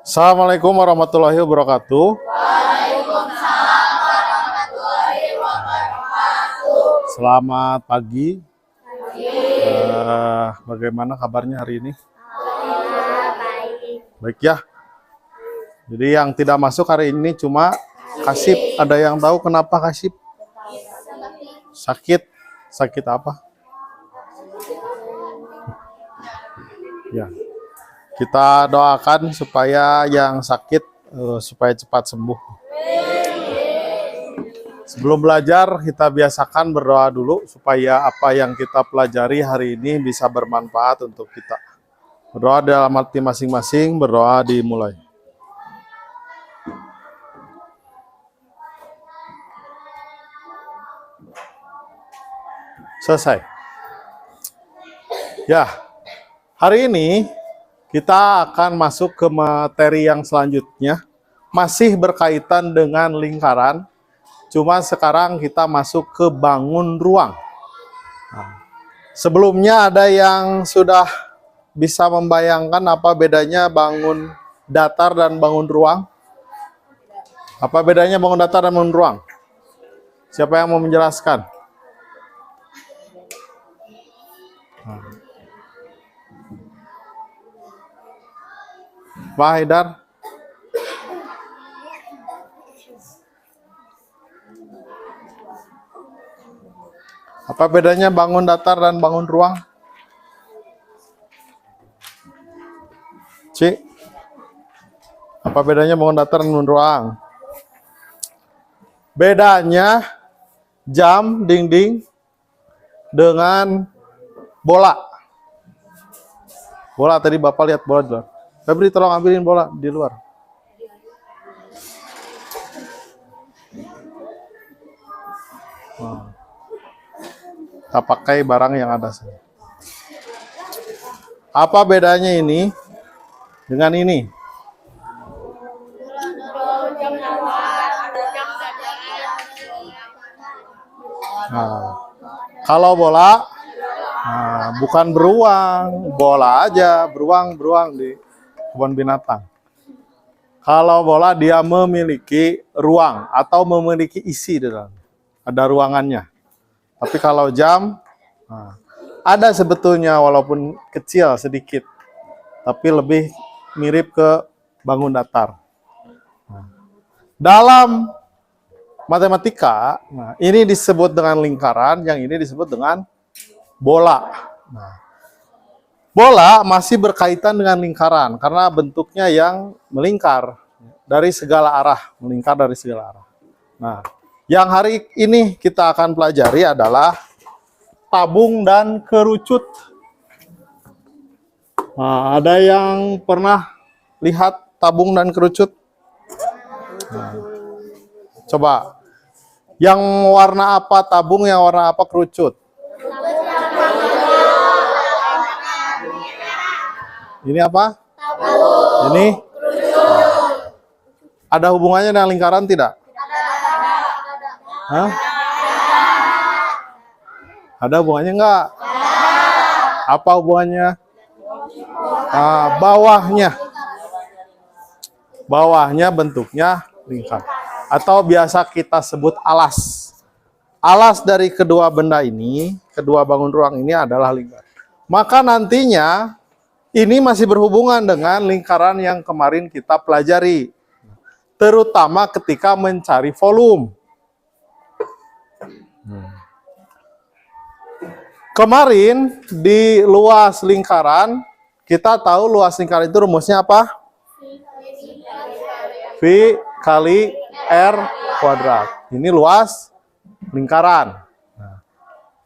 Assalamualaikum warahmatullahi wabarakatuh. Selamat pagi. Bagaimana kabarnya hari ini? Baik ya. Jadi yang tidak masuk hari ini cuma Kasip. Ada yang tahu kenapa Kasip? Sakit. Sakit apa? Ya. Kita doakan supaya yang sakit supaya cepat sembuh. Sebelum belajar, kita biasakan berdoa dulu supaya apa yang kita pelajari hari ini bisa bermanfaat untuk kita. Berdoa dalam hati masing-masing, berdoa dimulai. Selesai. Ya, hari ini kita akan masuk ke materi yang selanjutnya. Masih berkaitan dengan lingkaran. Cuma sekarang kita masuk ke bangun ruang. Nah, sebelumnya ada yang sudah bisa membayangkan apa bedanya bangun datar dan bangun ruang? Apa bedanya bangun datar dan bangun ruang? Siapa yang mau menjelaskan? Pak Haidar? Apa bedanya bangun datar dan bangun ruang? Cik? Apa bedanya bangun datar dan bangun ruang? Bedanya jam dinding dengan bola. Bola tadi Bapak lihat bola di luar. Febri tolong ambilin bola di luar. Kita pakai barang yang ada saja. Apa bedanya ini dengan ini? Nah, kalau bola, bukan beruang, bola aja, beruang di kebun binatang. Kalau bola dia memiliki ruang atau memiliki isi di dalam, ada ruangannya. Tapi kalau jam, ada sebetulnya walaupun kecil sedikit, tapi lebih mirip ke bangun datar. Dalam matematika, ini disebut dengan lingkaran, yang ini disebut dengan bola. Bola masih berkaitan dengan lingkaran karena bentuknya yang melingkar dari segala arah, melingkar dari segala arah. Nah, yang hari ini kita akan pelajari adalah tabung dan kerucut. Nah, ada yang pernah lihat tabung dan kerucut? Nah, coba, yang warna apa tabung, yang warna apa kerucut? Ini apa? Tabung. Ini? Ada hubungannya dengan lingkaran tidak? Hah? Ada hubungannya enggak? Apa hubungannya? Bawahnya. Bawahnya bentuknya lingkar. Atau biasa kita sebut alas. Alas dari kedua benda ini, kedua bangun ruang ini adalah lingkar. Maka nantinya ini masih berhubungan dengan lingkaran yang kemarin kita pelajari. Terutama ketika mencari volume. Kemarin di luas lingkaran, kita tahu luas lingkaran itu rumusnya apa? V kali R kuadrat. Ini luas lingkaran.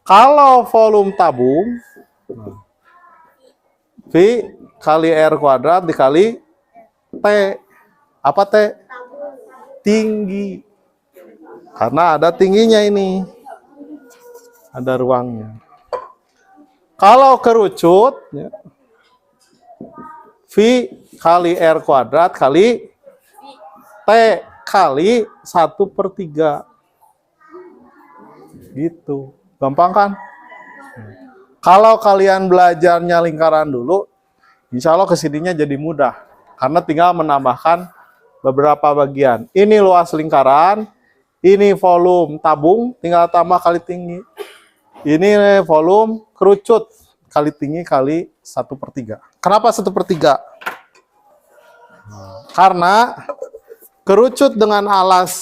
Kalau volume tabung, V kali R kuadrat dikali T. Apa T? Tinggi. Karena ada tingginya ini. Ada ruangnya. Kalau kerucut, V kali R kuadrat kali T kali 1/3. Gitu. Gampang kan? Kalau kalian belajarnya lingkaran dulu, insya Allah kesininya jadi mudah. karena tinggal menambahkan beberapa bagian. Ini luas lingkaran, ini volume tabung, tinggal tambah kali tinggi. Ini volume kerucut, kali tinggi kali 1/3. Kenapa 1/3? Karena kerucut dengan alas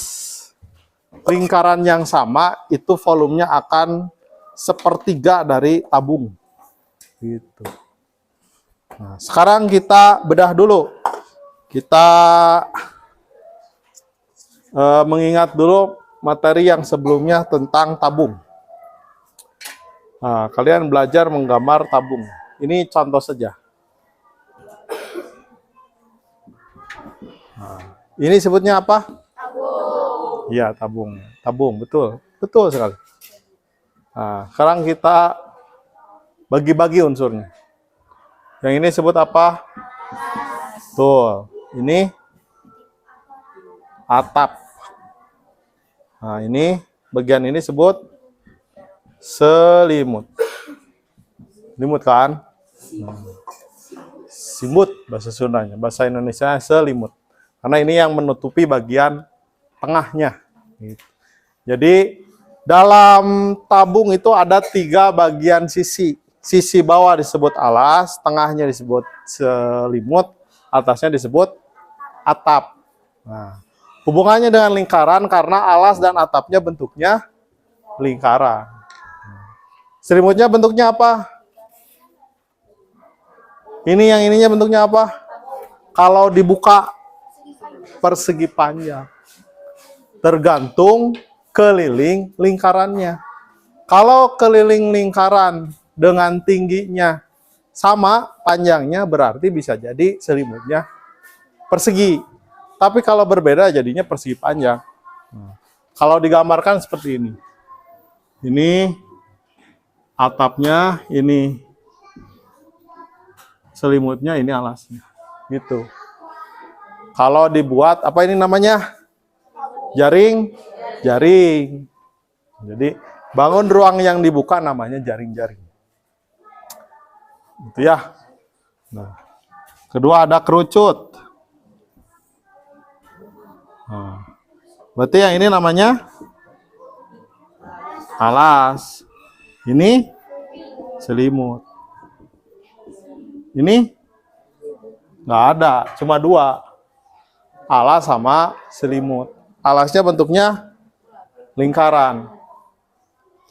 lingkaran yang sama, itu volumenya akan 1/3 dari tabung. Gitu. Nah, sekarang kita bedah dulu. Kita mengingat dulu materi yang sebelumnya tentang tabung. Nah, kalian belajar menggambar tabung. Ini contoh saja. Nah, ini sebutnya apa? Tabung. Iya, tabung. Tabung, betul. Betul sekali. Nah, sekarang kita bagi-bagi unsurnya. Yang ini sebut apa? Tuh, ini atap. Nah, ini bagian ini sebut selimut. Selimut kan? Simut bahasa Sundanya, bahasa Indonesia selimut. Karena ini yang menutupi bagian tengahnya. Jadi dalam tabung itu ada 3 bagian sisi. Sisi bawah disebut alas, tengahnya disebut selimut, atasnya disebut atap. Nah, hubungannya dengan lingkaran karena alas dan atapnya bentuknya lingkaran. Selimutnya bentuknya apa? Ini yang ininya bentuknya apa? Kalau dibuka persegi panjang. Tergantung keliling lingkarannya. Kalau keliling lingkaran dengan tingginya sama panjangnya, berarti bisa jadi selimutnya persegi. Tapi kalau berbeda jadinya persegi panjang. Nah, kalau digambarkan seperti ini. Ini atapnya, ini selimutnya, ini alasnya. Gitu. Kalau dibuat apa ini namanya? Jaring. Jaring. Jadi bangun ruang yang dibuka namanya jaring-jaring. Itu ya. Nah, kedua ada kerucut. Nah, berarti yang ini namanya alas. Ini selimut. Ini nggak ada, cuma 2. Alas sama selimut. Alasnya bentuknya lingkaran.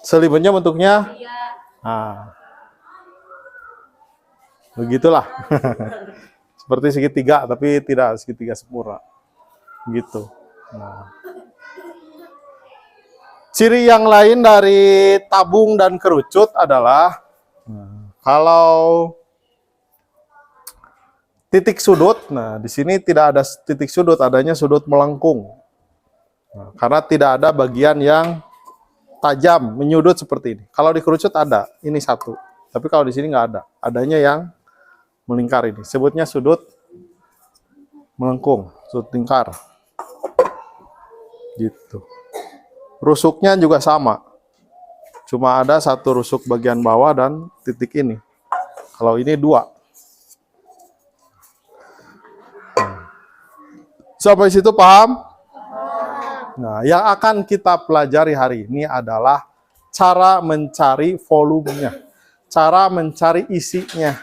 Selimutnya bentuknya, nah, begitulah. Seperti segitiga, tapi tidak segitiga sempurna. Gitu. Nah. Ciri yang lain dari tabung dan kerucut adalah kalau titik sudut, nah di sini tidak ada titik sudut, adanya sudut melengkung. Nah, karena tidak ada bagian yang tajam, menyudut seperti ini. Kalau di kerucut ada, ini satu. Tapi kalau di sini nggak ada, adanya yang melingkar ini. Sebutnya sudut melengkung, sudut lingkar. Gitu. Rusuknya juga sama. Cuma ada satu rusuk bagian bawah dan titik ini. Kalau ini 2. Sampai situ paham? Nah, yang akan kita pelajari hari ini adalah cara mencari volumenya, cara mencari isinya,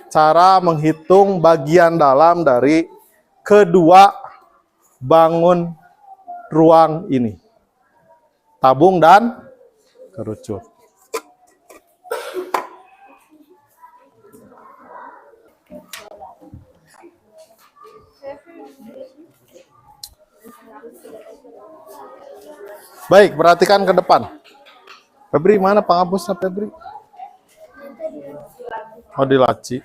cara menghitung bagian dalam dari kedua bangun ruang ini, tabung dan kerucut. Baik, perhatikan ke depan. Febri, mana penghapusnya Febri? Oh, di laci.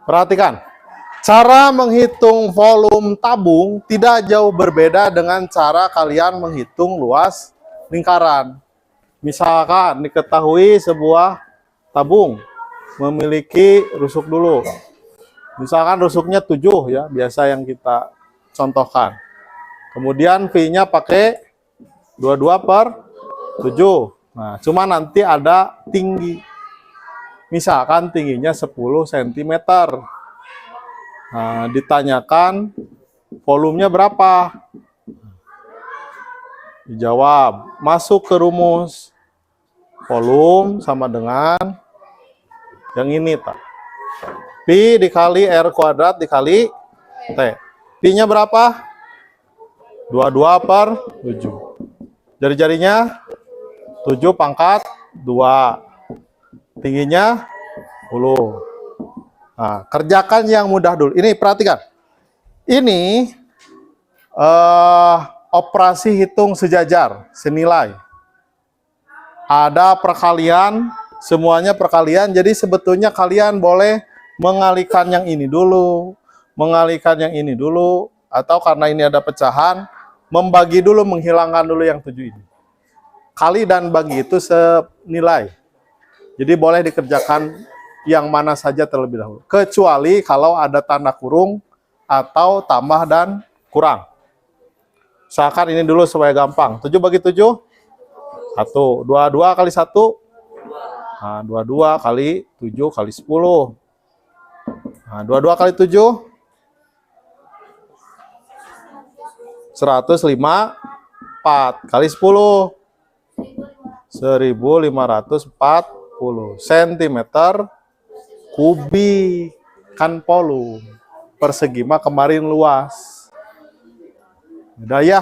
Perhatikan. Cara menghitung volume tabung tidak jauh berbeda dengan cara kalian menghitung luas lingkaran. Misalkan diketahui sebuah tabung memiliki rusuk dulu. Misalkan rusuknya 7 ya, biasa yang kita contohkan. Kemudian V-nya pakai 22/7. Nah, cuma nanti ada tinggi. Misalkan tingginya 10 cm. Nah, ditanyakan volumenya berapa? Dijawab, masuk ke rumus. Volume sama dengan yang ini, tak? Pi dikali R kuadrat dikali T. Pi-nya berapa? 22/7. Jari-jarinya 7/2. Tingginya 10. Nah, kerjakan yang mudah dulu. Ini perhatikan. Ini operasi hitung sejajar, senilai. Ada perkalian, semuanya perkalian. Jadi sebetulnya kalian boleh mengalihkan yang ini dulu, mengalihkan yang ini dulu, atau karena ini ada pecahan, membagi dulu, menghilangkan dulu yang 7 ini. Kali dan bagi itu senilai. Jadi boleh dikerjakan yang mana saja terlebih dahulu. Kecuali kalau ada tanda kurung atau tambah dan kurang. Misalkan ini dulu supaya gampang. 7 bagi 7. 1. 22 kali 1. Nah, 22 kali 7 kali 10. Nah, 22 kali 7. 154 kali 10. 1540 cm kubik. Kan volume. Persegi mah kemarin luas. Udah ya.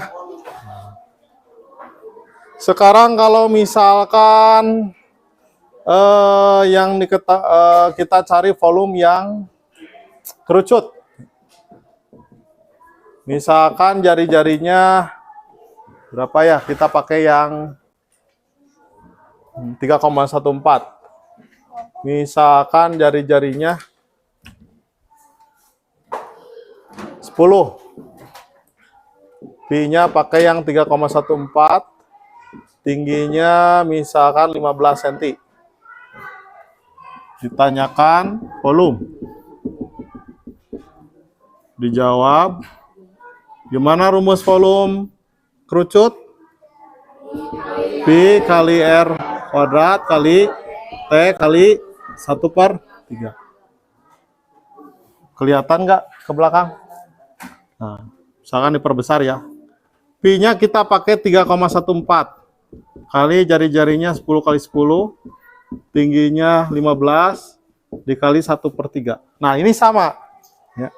Sekarang kalau misalkan yang kita cari volume yang kerucut. Misalkan jari-jarinya berapa ya? Kita pakai yang 3,14. Misalkan jari-jarinya 10. Pi-nya pakai yang 3,14. Tingginya misalkan 15 cm. Ditanyakan volume. Dijawab. Gimana rumus volume kerucut? Pi kali R kuadrat kali T kali 1/3. Kelihatan nggak ke belakang? Nah, misalkan diperbesar ya. Pi-nya kita pakai 3,14. Kali jari-jarinya 10 kali 10. Tingginya 15 dikali 1/3. Nah, ini sama. Ya.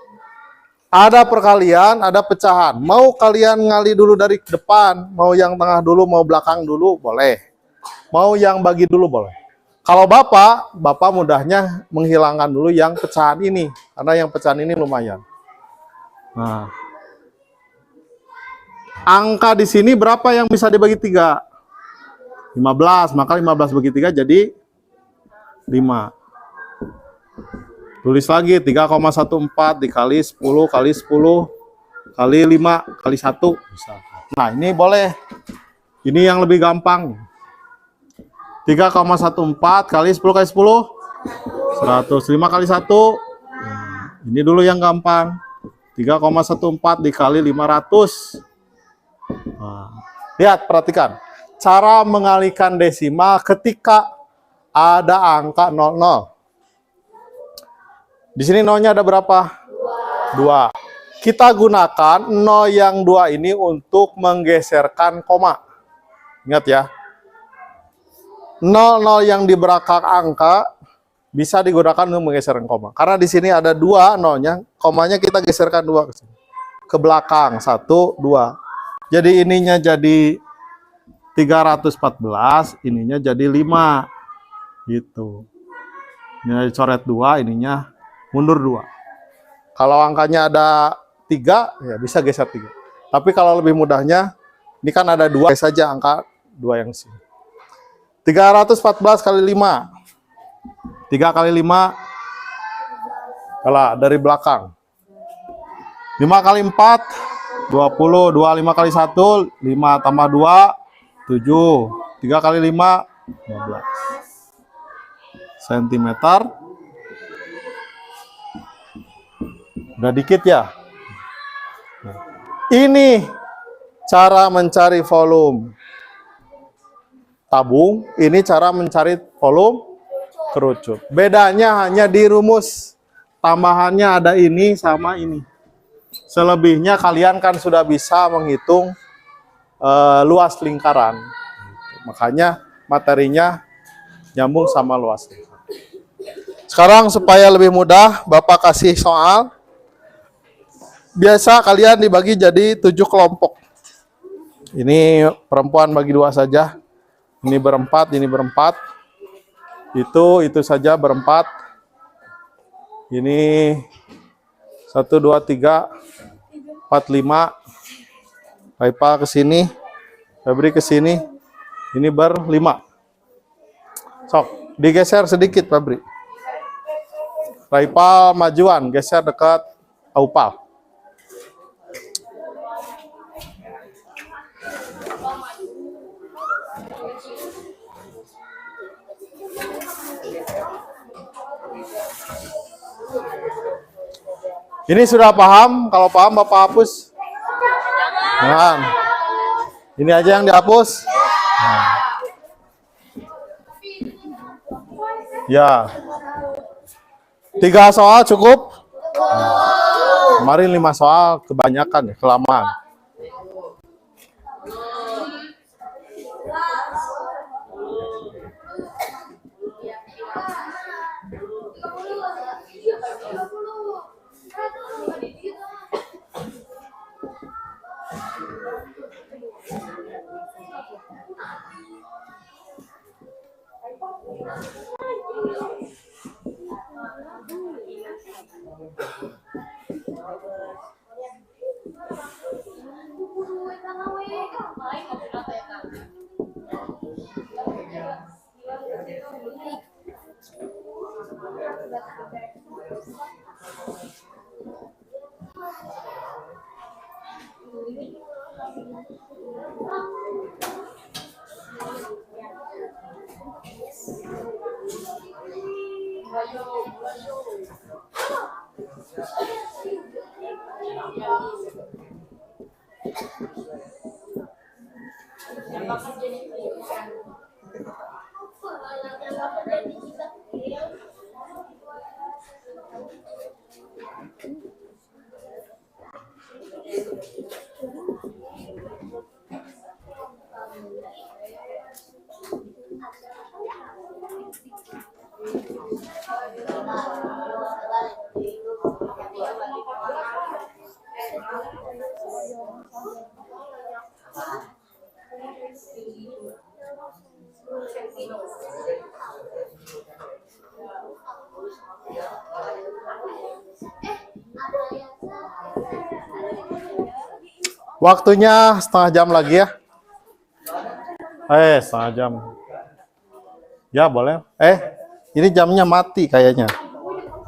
Ada perkalian, ada pecahan. Mau kalian ngali dulu dari depan, mau yang tengah dulu, mau belakang dulu, boleh. Mau yang bagi dulu, boleh. Kalau Bapak mudahnya menghilangkan dulu yang pecahan ini. Karena yang pecahan ini lumayan. Nah, angka di sini berapa yang bisa dibagi 3? 15, maka 15 bagi 3 jadi 5. Tulis lagi 3,14 dikali 10 kali 10 kali 5 kali 1. Nah, ini boleh. Ini yang lebih gampang. 3,14 kali 10 kali 10. 105 kali 1. Ini dulu yang gampang. 3,14 dikali 500. Nah, lihat, perhatikan. Cara mengalihkan desimal ketika ada angka 00. Di sini nolnya ada berapa? 2. Kita gunakan 0 yang 2 ini untuk menggeserkan koma. Ingat ya. 00 yang di belakang angka bisa digunakan untuk menggeserkan koma. Karena di sini ada 2 nolnya, komanya kita geserkan 2 ke sini. Ke belakang, 1, 2. Jadi ininya jadi 314, ininya jadi 5. Gitu. Ini coret 2, ininya mundur 2. Kalau angkanya ada 3, ya bisa geser 3. Tapi kalau lebih mudahnya, ini kan ada 2 saja angka 2 yang sini. 314 kali 5. 3 kali 5. Kalah dari belakang. 5 kali 4, 20. 25 kali 1, 5 tambah 2, 7. 3 kali 5, 15 cm Udah dikit ya. Ini cara mencari volume tabung, ini cara mencari volume kerucut. Bedanya hanya di rumus. Tambahannya ada ini sama ini. Selebihnya kalian kan sudah bisa menghitung luas lingkaran. Makanya materinya nyambung sama luas lingkaran. Sekarang supaya lebih mudah, Bapak kasih soal. Biasa kalian dibagi jadi 7 kelompok. Ini perempuan bagi 2 saja. Ini berempat, ini berempat. Itu saja berempat. Ini 1, 2, 3, 4, 5. Raipa ke sini. Febri ke sini. Ini berlima. Sok, digeser sedikit Febri. Raipa majuan, geser dekat Aupal. Ini sudah paham? Kalau paham Bapak hapus. Nah, ini aja yang dihapus. Nah. Ya. 3 soal cukup? Kemarin 5 soal kebanyakan ya, kelamaan. Waktunya setengah jam lagi ya. Setengah jam. Ya boleh. Ini jamnya mati kayaknya.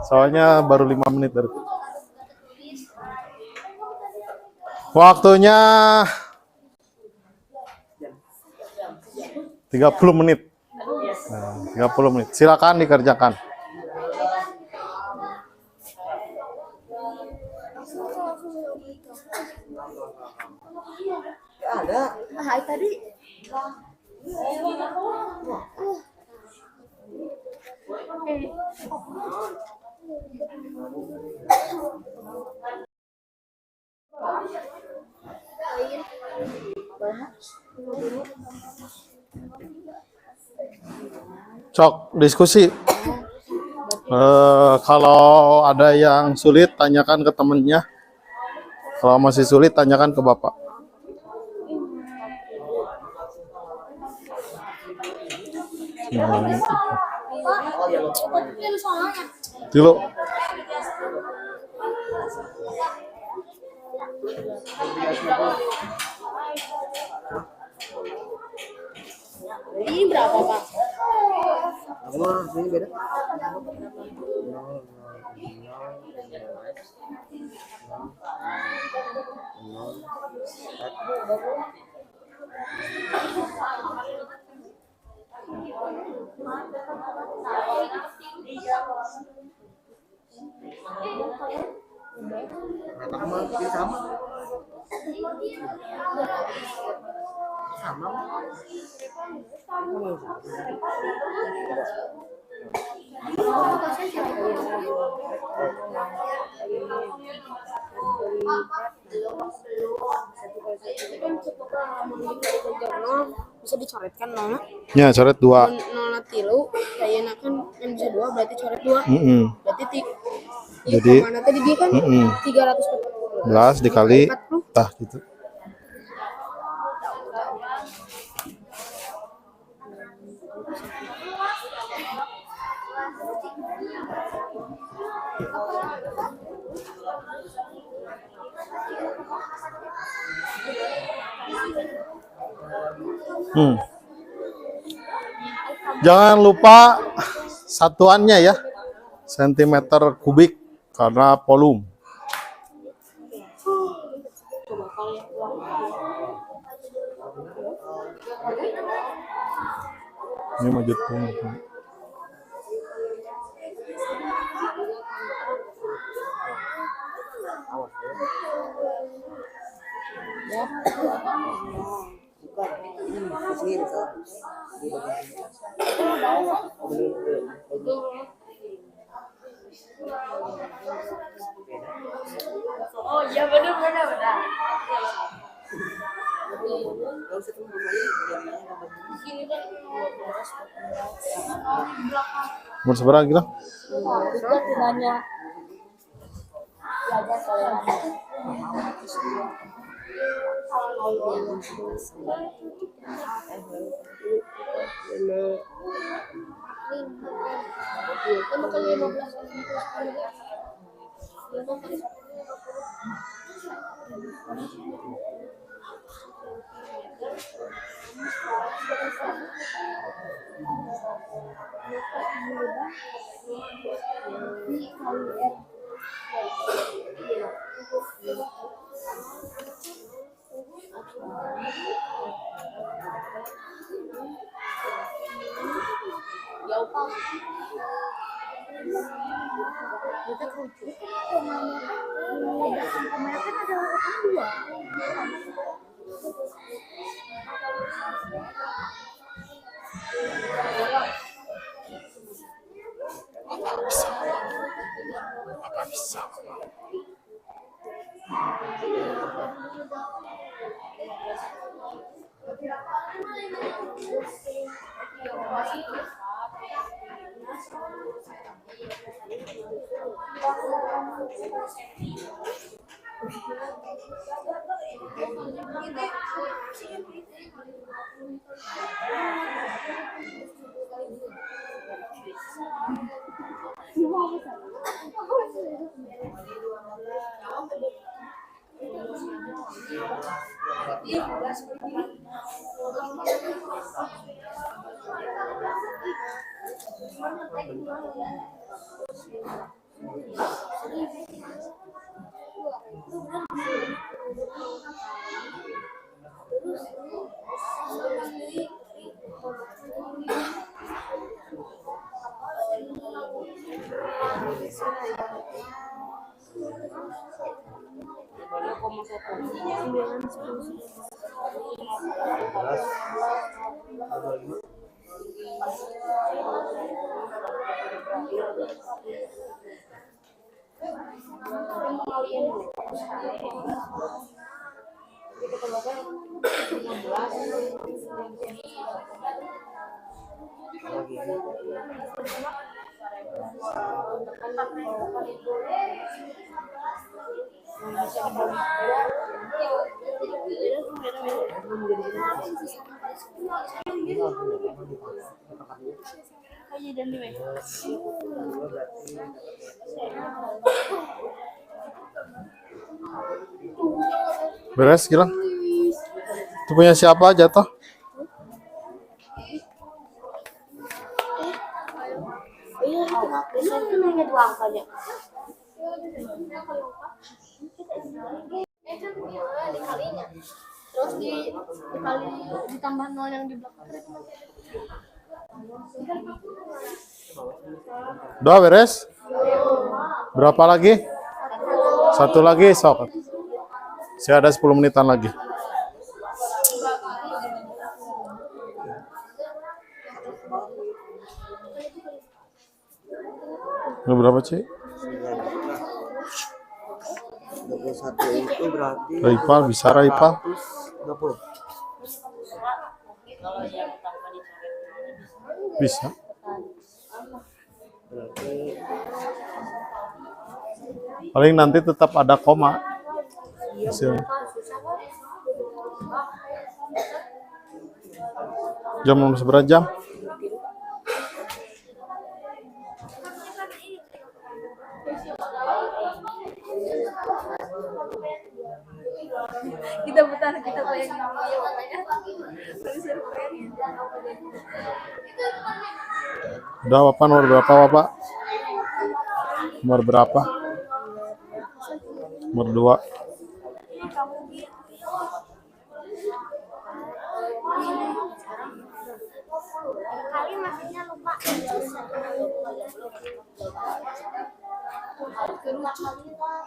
Soalnya baru 5 menit dari. Waktunya 30 menit. Nah, 30 menit. Silakan dikerjakan. Ada. Hai tadi. Cok, diskusi. Kalau ada yang sulit, tanyakan ke temennya. Kalau masih sulit, tanyakan ke Bapak. Dulu. Ini berapa, Pak? Ini beda. Bisa dicoretkan nolnya. Ya, coret 2. Nolnya tilu, kayaknya kan yang bisa 2 berarti coret 2. Berarti Jadi mana tadi dia kan 340 dikali 40. tah gitu. Jangan lupa satuannya ya, sentimeter kubik karena volume. Ini maju tuh. Oh iya benar. Umur seberapa gila? Beres Gilang? Itu punya siapa jatuh? Iya, itu nanya 2 angkanya. Dikalinya. Terus dikali ditambah 0 yang di belakang. Udah beres? Berapa lagi? 1 lagi sok. Saya ada 10 menitan lagi. Ini berapa, Ci? 21 itu berarti Raipal, bisa Raipal? 20. Bisa. Paling nanti tetap ada koma. Hasilnya. Jam seberapa jam? Kita putar, kita bayangin dia makanya. Udah Bapak nomor berapa Bapak? Nomor berapa? Nomor 2. Kali maksudnya lupa. Kedua kali lah.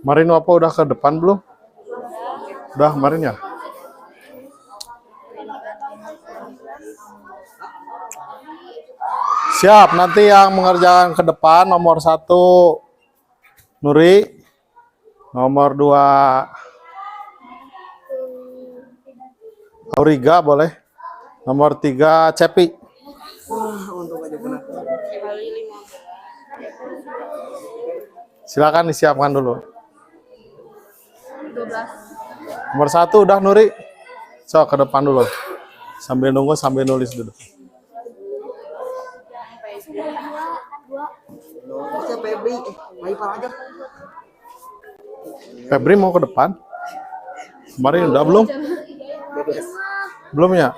Kemarin apa udah ke depan belum? Udah kemarin ya? Siap, nanti yang mengerjakan ke depan nomor 1 Nuri, nomor 2 Auriga boleh, nomor 3 Cepi. Untung aja kena. Silakan disiapkan dulu. 12. Nomor 1 udah Nuri. So, ke depan dulu. Sambil nunggu, sambil nulis dulu. Bisa Febri, Raipal aja. Febri mau ke depan? Kemarin udah belum? Bebas. Belum ya?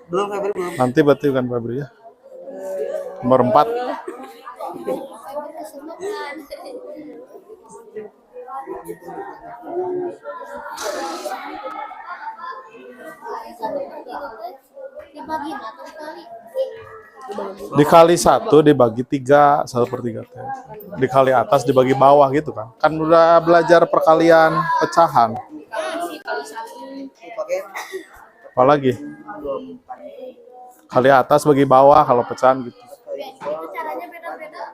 Belum Febri belum. Nanti berarti kan Febri ya. Nomor 4. Dibagi atau sekali? Dikali 1 dibagi 3, 1/3 teh. Dikali atas dibagi bawah gitu kan. Kan udah belajar perkalian pecahan. Pakai Apalagi? Kali atas bagi bawah kalau pecahan gitu. Itu caranya beda-beda.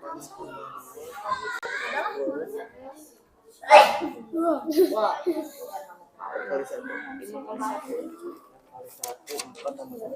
wah. Kali 1. Kali 1 4 tambah 1.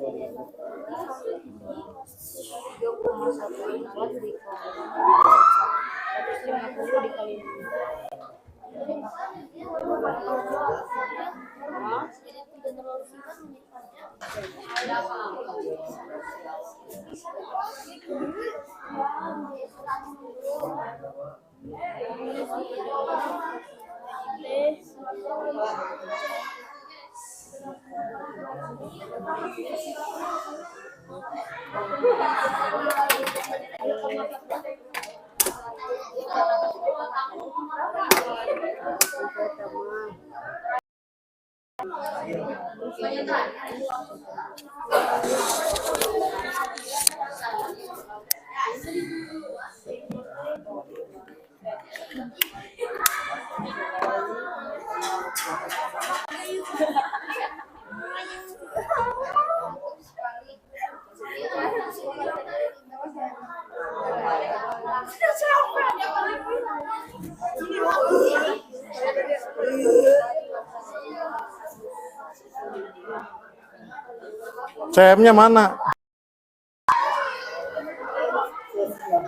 CM-nya mana?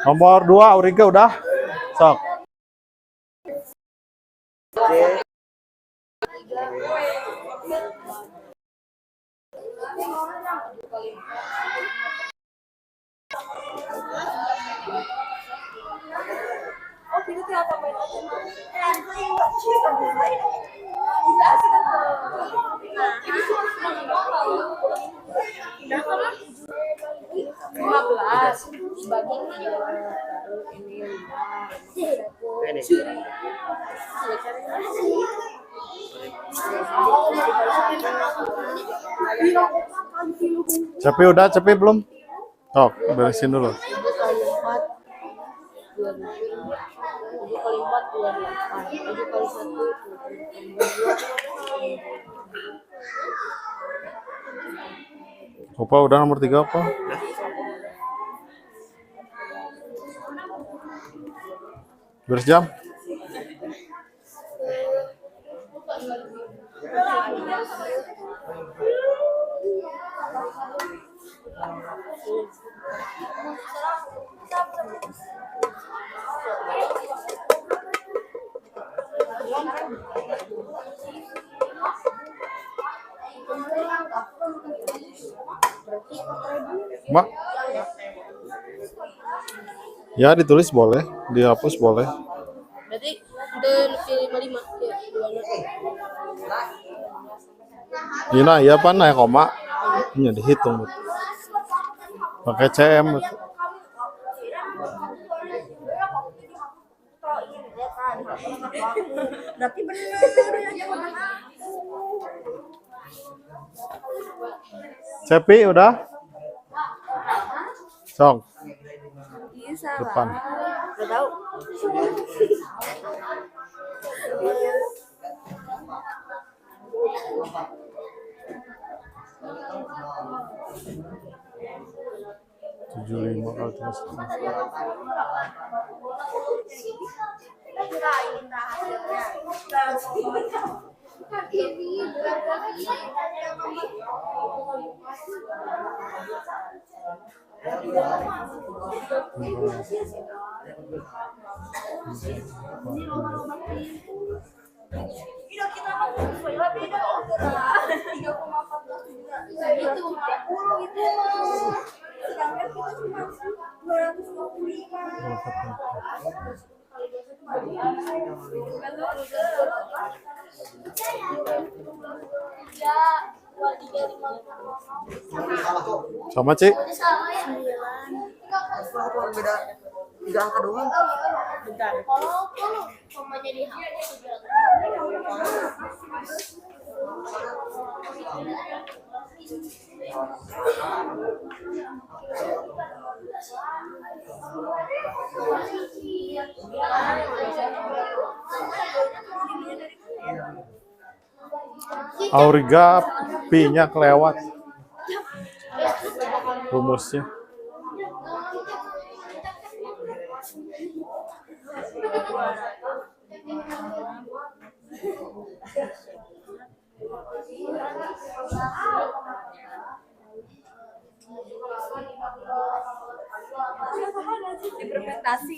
Nomor 2 Auriga udah? Sok. Cepi udah, Cepi belum? Oh, beresin dulu. 7 kali 4 26. 7 kali 4 28. 7 kali 1 22. Opa udah nomor 3 apa? Beres jam? Mak? Ya ditulis boleh, dihapus boleh. Berarti udah lebih 55 ya, 26. Ini ya apa naik koma? Ini dihitung. Pakai CM. Berarti bener. Cepi udah? Song. Bisa Depan. Gak tahu. Tujuh lima kali terus. Sama Ci? Cuma beda 3 angka doang. Kalau komanya di HP Auriga P-nya kelewat. Rumusnya. Implementasi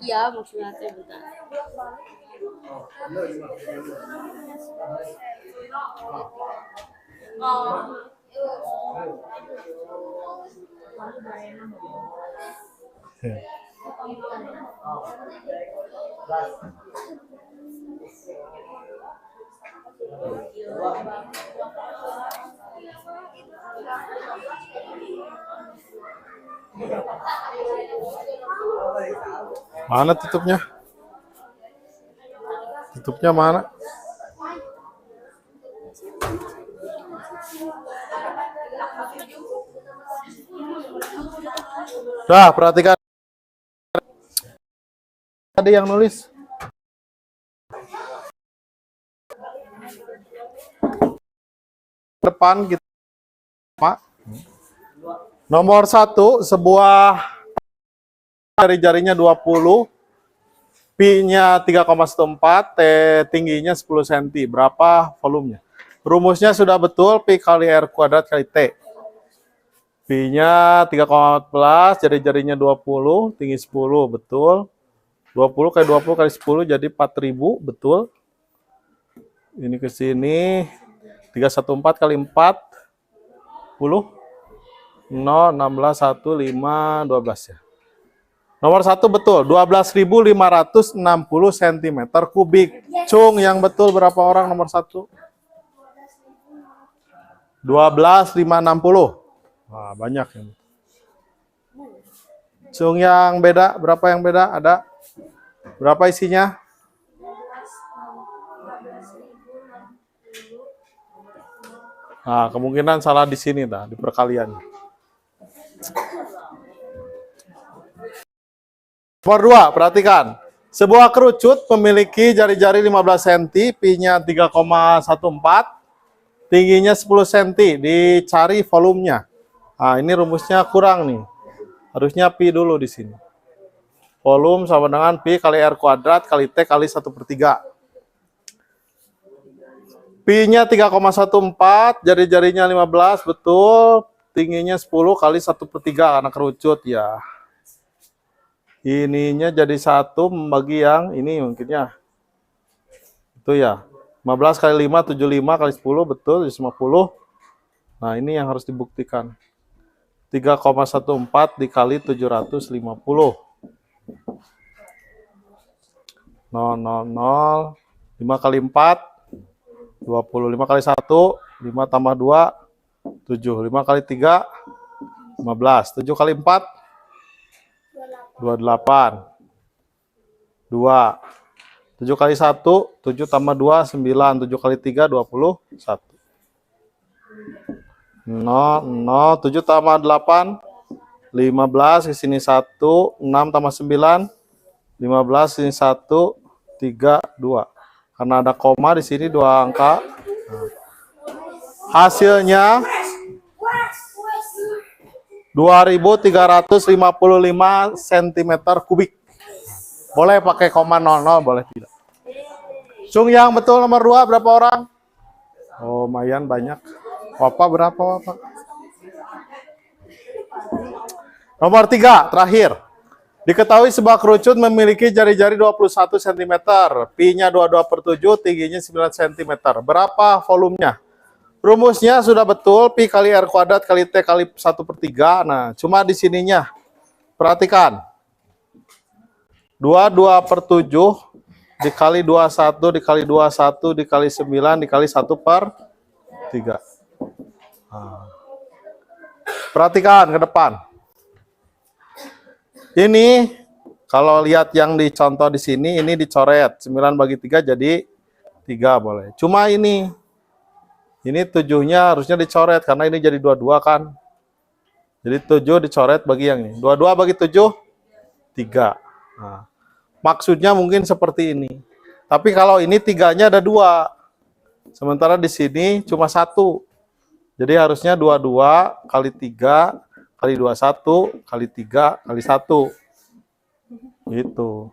Iya, maksudnya teh bentar. Mana tutupnya? Tutupnya mana? Dah, perhatikan. Tadi yang nulis. Depan kita. Nomor 1, sebuah jari-jarinya 20, Pi-nya 3,14, T tingginya 10 cm. Berapa volumenya? Rumusnya sudah betul, Pi kali R kuadrat kali T. Pi-nya 3,14, jari-jarinya 20, tinggi 10, betul. 20 kali 20 kali 10 jadi 4.000, betul. Ini ke sini 314 kali 4 10 0 16 1 5 12 ya. Nomor 1 betul, 12.560 cm kubik. Cung yang betul berapa orang nomor 1? 12.560. Wah, banyak ini. Cung yang beda, berapa yang beda? Ada? Berapa isinya? Nah, kemungkinan salah di sini, di perkalian. Nomor 2, perhatikan. Sebuah kerucut memiliki jari-jari 15 cm, Pi-nya 3,14, tingginya 10 cm. Dicari volumenya. Nah, ini rumusnya kurang nih. Harusnya Pi dulu di sini. Volume sama dengan Pi kali R kuadrat kali T kali 1/3. Pi-nya 3,14, jari-jarinya 15, betul. Tingginya 10 kali 1/3 karena kerucut ya. Ininya jadi 1 membagi yang ini mungkinnya. Itu ya. 15 kali 5, 75 kali 10, betul, jadi 50. Nah, ini yang harus dibuktikan. 3,14 dikali 750. 0, 0, 0. 5 kali 4. 20, 5 kali 1, 5 tambah 2, 7, 5 kali 3, 15, 7 kali 4, 28, 2, 7 kali 1, 7 tambah 2, 9, 7 kali 3, 21, 0, 0, 7 tambah 8, 15, ke sini 1, 6 tambah 9, 15, sini 1, 3, 2. Karena ada koma di sini 2 angka. Hasilnya 2.355 cm kubik. Boleh pakai koma 00, boleh tidak. Cung yang betul nomor 2 berapa orang? Oh, lumayan banyak. Wapa berapa, Wapa? Nomor 3, terakhir. Diketahui sebuah kerucut memiliki jari-jari 21 cm, Pi-nya 22/7, tingginya 9 cm. Berapa volumenya? Rumusnya sudah betul, Pi kali R kuadrat kali T kali 1/3. Nah, cuma di sininya. Perhatikan. 22/7 dikali 21 dikali 21 dikali 9 dikali 1/3. Nah. Perhatikan ke depan. Ini kalau lihat yang dicontoh di sini, ini dicoret 9 bagi 3 jadi 3 boleh. Cuma ini 7-nya harusnya dicoret karena ini jadi 22 kan. Jadi 7 dicoret bagi yang ini. 22 bagi 7 3. Nah, maksudnya mungkin seperti ini. Tapi kalau ini 3-nya ada 2. Sementara di sini cuma 1. Jadi harusnya 22 kali 3 kali 21 kali 3 kali 1. Gitu.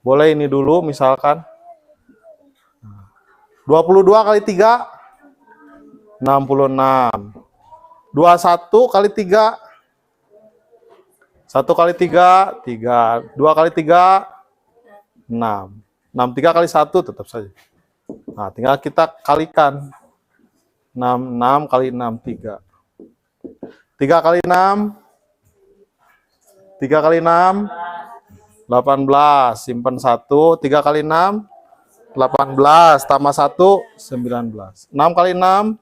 Boleh ini dulu misalkan. 22 kali 3 66. 21 kali 3 1 kali 3 3. 2 kali 3 6. 63 kali 1 tetap saja. Nah, tinggal kita kalikan. 6 kali 6 3. 3 kali 6 3 kali 6 18, simpan 1, 3 kali 6 18 tambah 1 19. 6 kali 6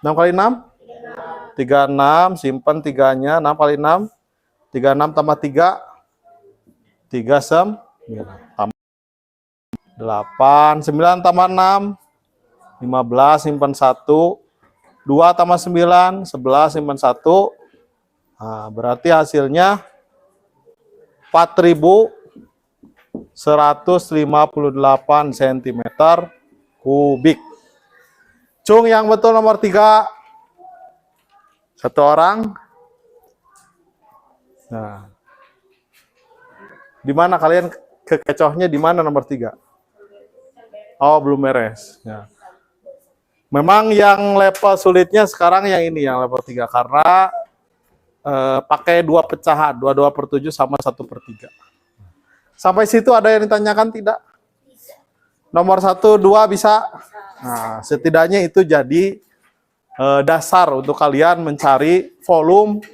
6 kali 6 36, simpan 3-nya. 6 kali 6 36 tambah 3 39. 8. 9 tambah 6, 15, simpan 1. 2 tambah 9, 11, simpan 1. Nah, berarti hasilnya 4.158 cm kubik. Cung yang betul nomor 3. Satu orang. Nah, di mana kalian kekecohnya di mana nomor 3? Oh, belum beres. Ya. Memang yang level sulitnya sekarang yang ini, yang level 3. Karena pakai 2 pecahan, 22/7 sama 1/3. Sampai situ ada yang ditanyakan tidak? Nomor 1, 2 bisa? Nah, setidaknya itu jadi dasar untuk kalian mencari volume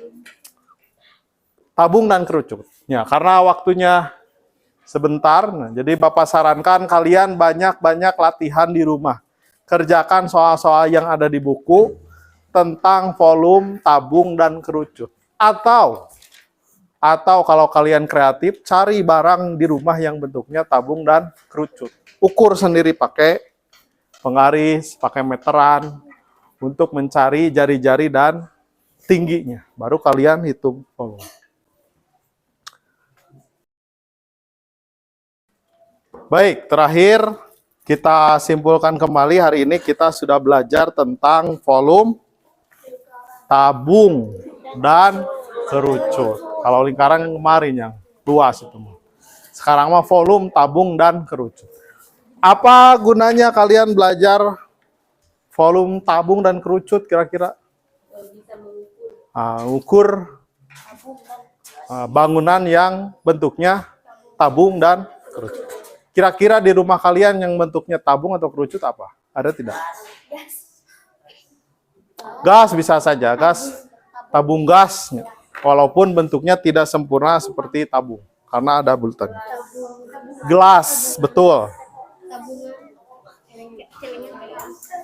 tabung dan kerucut. Ya, karena waktunya sebentar, nah, jadi Bapak sarankan kalian banyak-banyak latihan di rumah. Kerjakan soal-soal yang ada di buku tentang volume, tabung, dan kerucut. Atau kalau kalian kreatif, cari barang di rumah yang bentuknya tabung dan kerucut. Ukur sendiri pakai penggaris, pakai meteran, untuk mencari jari-jari dan tingginya. Baru kalian hitung volume. Baik, terakhir kita simpulkan kembali hari ini kita sudah belajar tentang volume, tabung, dan kerucut. Kalau lingkaran yang kemarin yang luas itu. Sekarang mah volume, tabung, dan kerucut. Apa gunanya kalian belajar volume, tabung, dan kerucut kira-kira? Ukur bangunan yang bentuknya tabung dan kerucut. Kira-kira di rumah kalian yang bentuknya tabung atau kerucut apa? Ada tidak? Gas bisa saja, gas, tabung gas. Walaupun bentuknya tidak sempurna seperti tabung, karena ada bulatan. Gelas, betul.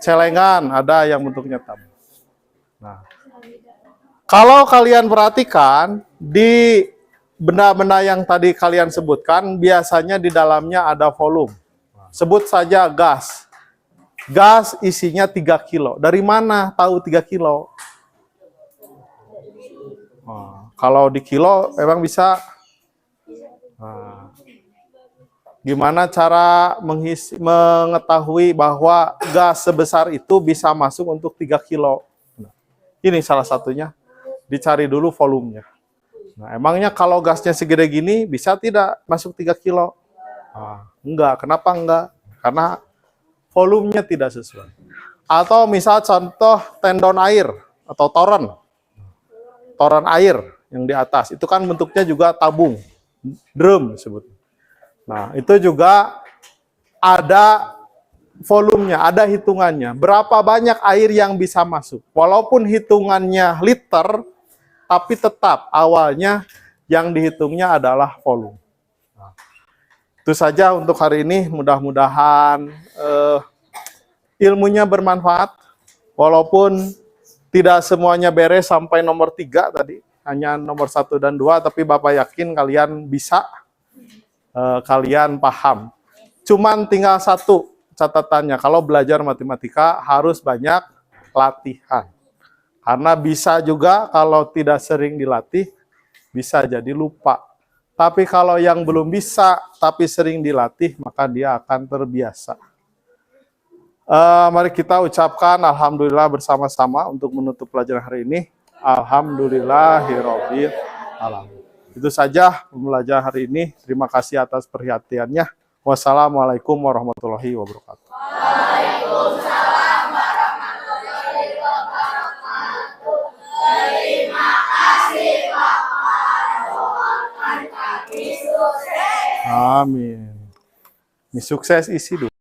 Celengan, ada yang bentuknya tabung. Nah, kalau kalian perhatikan, di benda-benda yang tadi kalian sebutkan, biasanya di dalamnya ada volume. Sebut saja gas. Gas isinya 3 kilo. Dari mana tahu 3 kilo? Kalau di kilo memang bisa. Gimana cara mengetahui bahwa gas sebesar itu bisa masuk untuk 3 kilo? Ini salah satunya. Dicari dulu volumenya. Nah, emangnya kalau gasnya segede gini bisa tidak masuk 3 kilo? Enggak. Kenapa enggak? Karena volumenya tidak sesuai. Atau misal contoh tendon air atau toren. Toren air yang di atas. Itu kan bentuknya juga tabung. Drum disebut. Nah, itu juga ada volumenya, ada hitungannya. Berapa banyak air yang bisa masuk. Walaupun hitungannya liter, tapi tetap awalnya yang dihitungnya adalah volume. Nah, itu saja untuk hari ini. Mudah-mudahan ilmunya bermanfaat. Walaupun tidak semuanya beres sampai nomor 3 tadi. Hanya nomor 1 dan 2. Tapi Bapak yakin kalian bisa. Kalian paham. Cuman tinggal satu catatannya. Kalau belajar matematika harus banyak latihan. Karena bisa juga kalau tidak sering dilatih, bisa jadi lupa. Tapi kalau yang belum bisa, tapi sering dilatih, maka dia akan terbiasa. Mari kita ucapkan Alhamdulillah bersama-sama untuk menutup pelajaran hari ini. Alhamdulillahirobbil alamin. Itu saja pembelajaran hari ini. Terima kasih atas perhatiannya. Wassalamualaikum warahmatullahi wabarakatuh. Waalaikumsalam warahmatullahi wabarakatuh. Terima kasih Bapak. Doakan kami sukses. Amin. Ini sukses isi dulu.